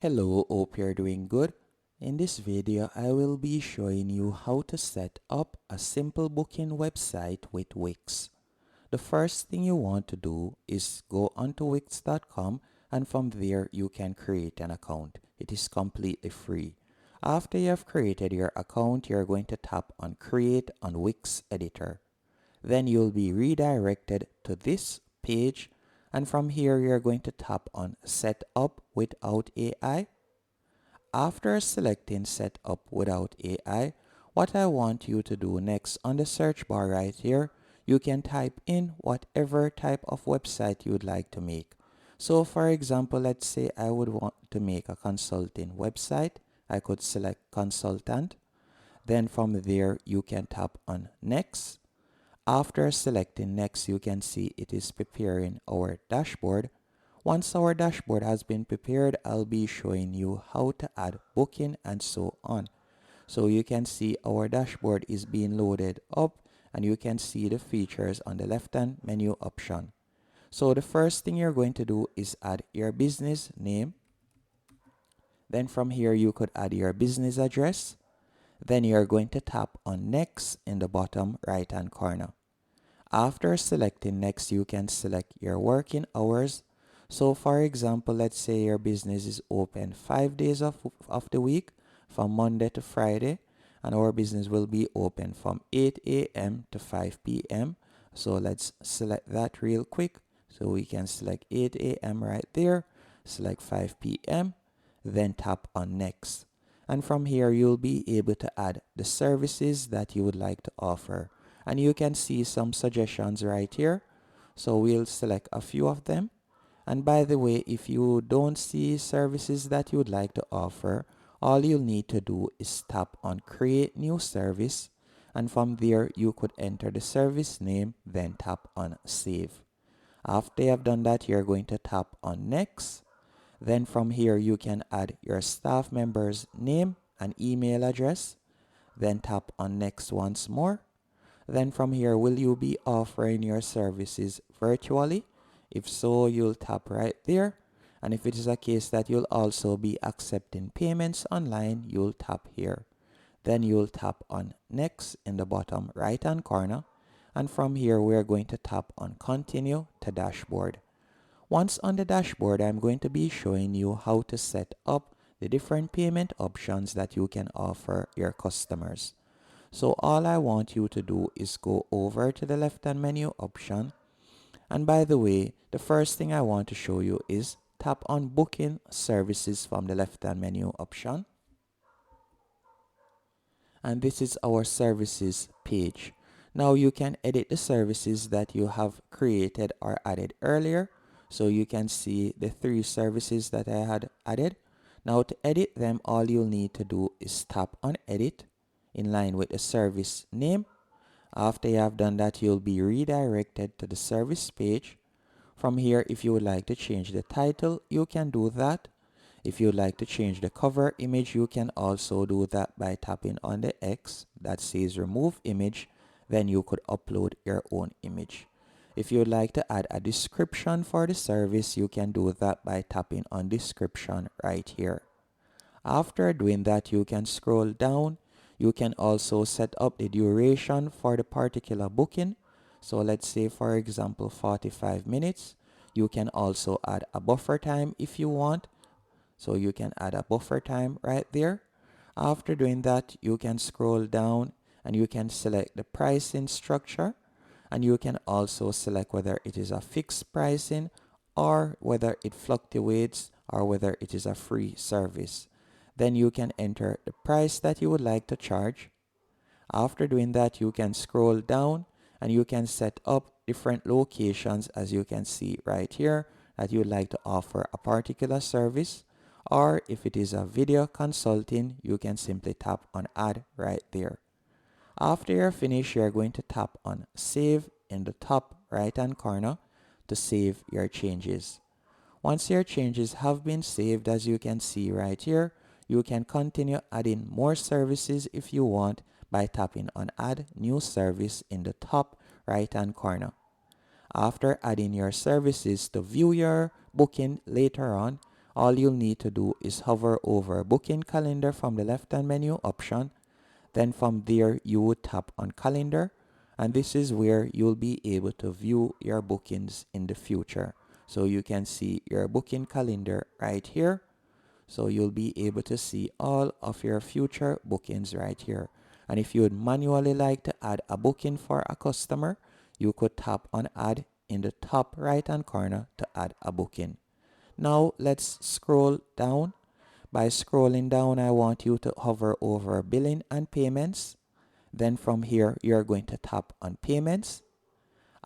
Hello, hope you're doing good. In this video, I will be showing you how to set up a simple booking website with Wix. The first thing you want to do is go onto Wix.com, and from there you can create an account. It is completely free. After you have created your account, you're going to tap on Create on Wix Editor. Then you'll be redirected to this page, and from here you're going to tap on Set Up Without AI. After selecting Set Up Without AI, what I want you to do next, on the search bar right here, you can type in whatever type of website you would like to make. So for example, let's say I would want to make a consulting website. I could select consultant. Then from there you can tap on Next. After selecting Next, you can see it is preparing our dashboard. Once our dashboard has been prepared, I'll be showing you how to add booking and so on. So you can see our dashboard is being loaded up, and you can see the features on the left hand menu option. So the first thing you're going to do is add your business name. Then from here you could add your business address. Then you're going to tap on Next in the bottom right hand corner. After selecting Next, you can select your working hours. So for example, let's say your business is open 5 days of the week, from Monday to Friday, and our business will be open from 8 a.m. to 5 p.m. So let's select that real quick. So we can select 8 a.m. right there, select 5 p.m., then tap on Next. And from here, you'll be able to add the services that you would like to offer. And you can see some suggestions right here. So we'll select a few of them. And by the way, if you don't see services that you would like to offer, all you'll need to do is tap on Create New Service. And from there, you could enter the service name, then tap on Save. After you have done that, you're going to tap on Next. Then from here, you can add your staff member's name and email address. Then tap on Next once more. Then from here, will you be offering your services virtually? If so, you'll tap right there. And if it is a case that you'll also be accepting payments online, you'll tap here. Then you'll tap on Next in the bottom right hand corner. And from here, we're going to tap on Continue to Dashboard. Once on the dashboard, I'm going to be showing you how to set up the different payment options that you can offer your customers. So all I want you to do is go over to the left hand menu option. And by the way, the first thing I want to show you is tap on Booking Services from the left hand menu option. And this is our services page. Now you can edit the services that you have created or added earlier. So you can see the 3 services that I had added. Now to edit them, all you'll need to do is tap on Edit in line with the service name. After you have done that, you'll be redirected to the service page. From here, if you would like to change the title, you can do that. If you would like to change the cover image, you can also do that by tapping on the X that says Remove Image. Then you could upload your own image. If you would like to add a description for the service, you can do that by tapping on Description right here. After doing that, you can scroll down. You can also set up the duration for the particular booking. So let's say, for example, 45 minutes. You can also add a buffer time if you want. So you can add a buffer time right there. After doing that, you can scroll down and you can select the pricing structure. And you can also select whether it is a fixed pricing or whether it fluctuates or whether it is a free service. Then you can enter the price that you would like to charge. After doing that, you can scroll down and you can set up different locations, as you can see right here, that you would like to offer a particular service. Or if it is a video consulting, you can simply tap on Add right there. After you're finished, you're going to tap on Save in the top right hand corner to save your changes. Once your changes have been saved, as you can see right here, you can continue adding more services if you want by tapping on Add New Service in the top right hand corner. After adding your services to view your booking later on, all you'll need to do is hover over booking calendar from the left hand menu option. Then from there you would tap on calendar, and this is where you'll be able to view your bookings in the future. So you can see your booking calendar right here. So you'll be able to see all of your future bookings right here. And if you would manually like to add a booking for a customer, you could tap on add in the top right hand corner to add a booking. Now let's scroll down. By scrolling down, I want you to hover over billing and payments. Then from here, you're going to tap on payments.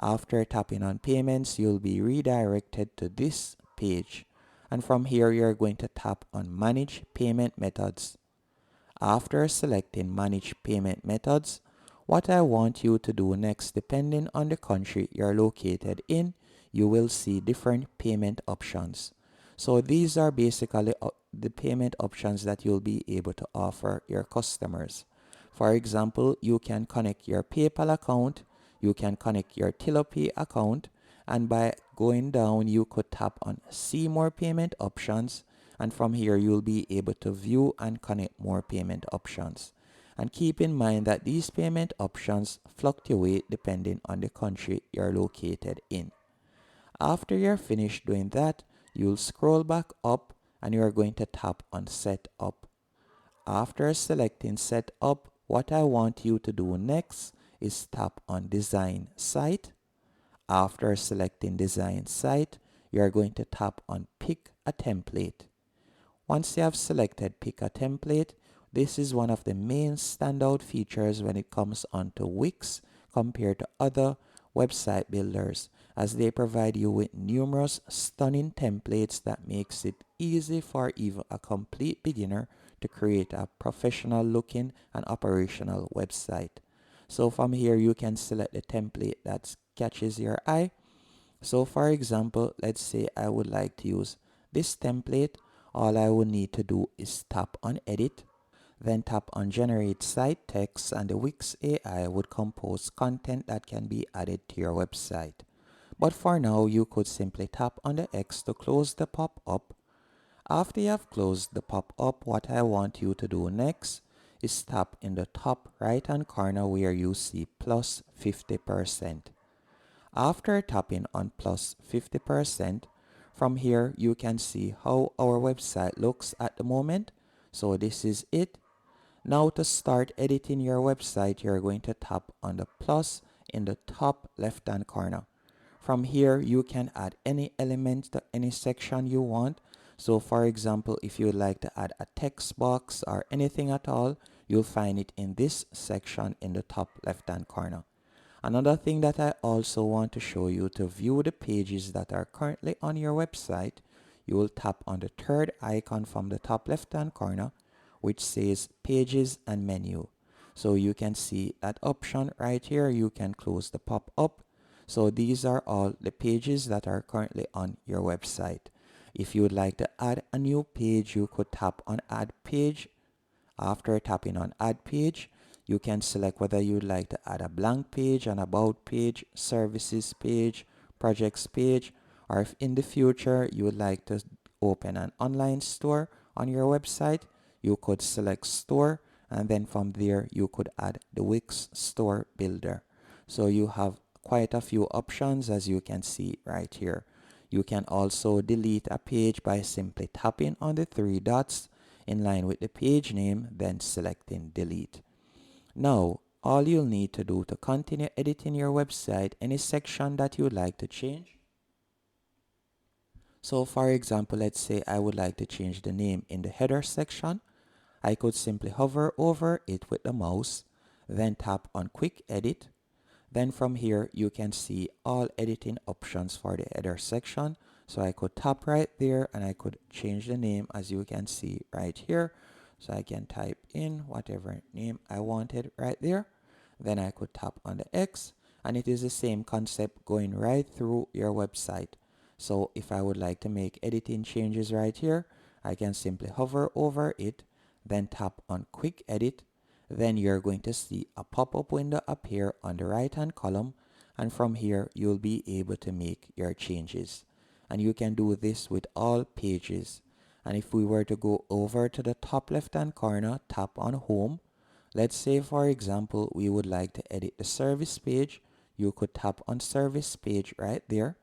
After tapping on payments, you'll be redirected to this page. And from here, you're going to tap on manage payment methods. After selecting manage payment methods, what I want you to do next, depending on the country you're located in, you will see different payment options. So these are basically the payment options that you'll be able to offer your customers. For example, you can connect your PayPal account, you can connect your TiloPay account, and by going down, you could tap on see more payment options, and from here you'll be able to view and connect more payment options. And keep in mind that these payment options fluctuate depending on the country you're located in. After you're finished doing that, you'll scroll back up and you're going to tap on set up. After selecting set up, what I want you to do next is tap on design site. After selecting design site, you're going to tap on pick a template. Once you have selected pick a template, this is one of the main standout features when it comes onto Wix compared to other website builders, as they provide you with numerous stunning templates that makes it easy for even a complete beginner to create a professional looking and operational website. So from here you can select the template that catches your eye. So for example, let's say I would like to use this template. All I will need to do is tap on edit, then tap on generate site text, and the Wix AI would compose content that can be added to your website. But for now, you could simply tap on the X to close the pop-up. After you have closed the pop-up, what I want you to do next is tap in the top right hand corner where you see plus 50%. After tapping on plus 50%, from here you can see how our website looks at the moment. So this is it. Now to start editing your website, you're going to tap on the plus in the top left hand corner. From here you can add any element to any section you want. So for example, if you would like to add a text box or anything at all, you'll find it in this section in the top left hand corner. Another thing that I also want to show you, to view the pages that are currently on your website, you will tap on the third icon from the top left hand corner, which says pages and menu. So you can see that option right here. You can close the pop-up. So these are all the pages that are currently on your website. If you would like to add a new page, you could tap on add page. After tapping on add page, you can select whether you would like to add a blank page, an about page, services page, projects page, or if in the future you would like to open an online store on your website, you could select store, and then from there you could add the Wix store builder. So you have quite a few options, as you can see right here. You can also delete a page by simply tapping on the three dots in line with the page name, then selecting delete. Now, all you'll need to do to continue editing your website, any section that you would like to change. So for example, let's say I would like to change the name in the header section. I could simply hover over it with the mouse, then tap on quick edit. Then from here, you can see all editing options for the header section. So I could tap right there and I could change the name, as you can see right here. So I can type in whatever name I wanted right there. Then I could tap on the X, and it is the same concept going right through your website. So if I would like to make editing changes right here, I can simply hover over it, then tap on quick edit. Then you're going to see a pop-up window appear on the right hand column, and from here you'll be able to make your changes. And you can do this with all pages. And if we were to go over to the top left hand corner, tap on home. Let's say for example we would like to edit the service page. You could tap on service page right there.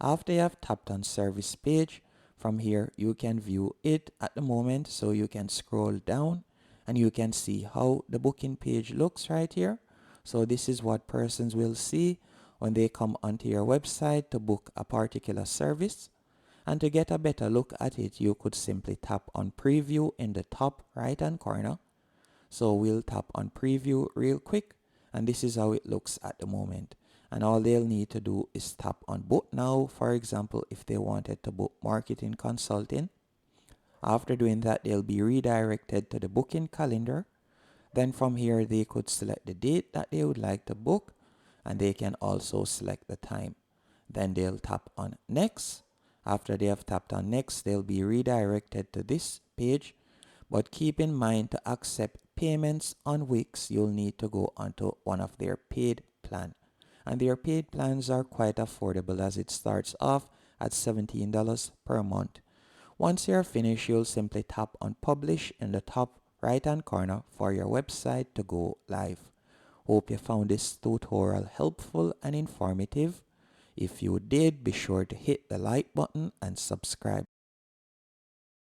After you have tapped on service page, from here you can view it at the moment, so you can scroll down and you can see how the booking page looks right here. So this is what persons will see when they come onto your website to book a particular service. And to get a better look at it, you could simply tap on preview in the top right hand corner. So we'll tap on preview real quick, and this is how it looks at the moment. And all they'll need to do is tap on book now, for example, if they wanted to book marketing consulting. After doing that, they'll be redirected to the booking calendar. Then from here, they could select the date that they would like to book, and they can also select the time. Then they'll tap on next. After they have tapped on next, they'll be redirected to this page. But keep in mind, to accept payments on Wix, you'll need to go onto one of their paid plans. And their paid plans are quite affordable, as it starts off at $17 per month. Once you're finished, you'll simply tap on publish in the top right hand corner for your website to go live. Hope you found this tutorial helpful and informative. If you did, be sure to hit the like button and subscribe.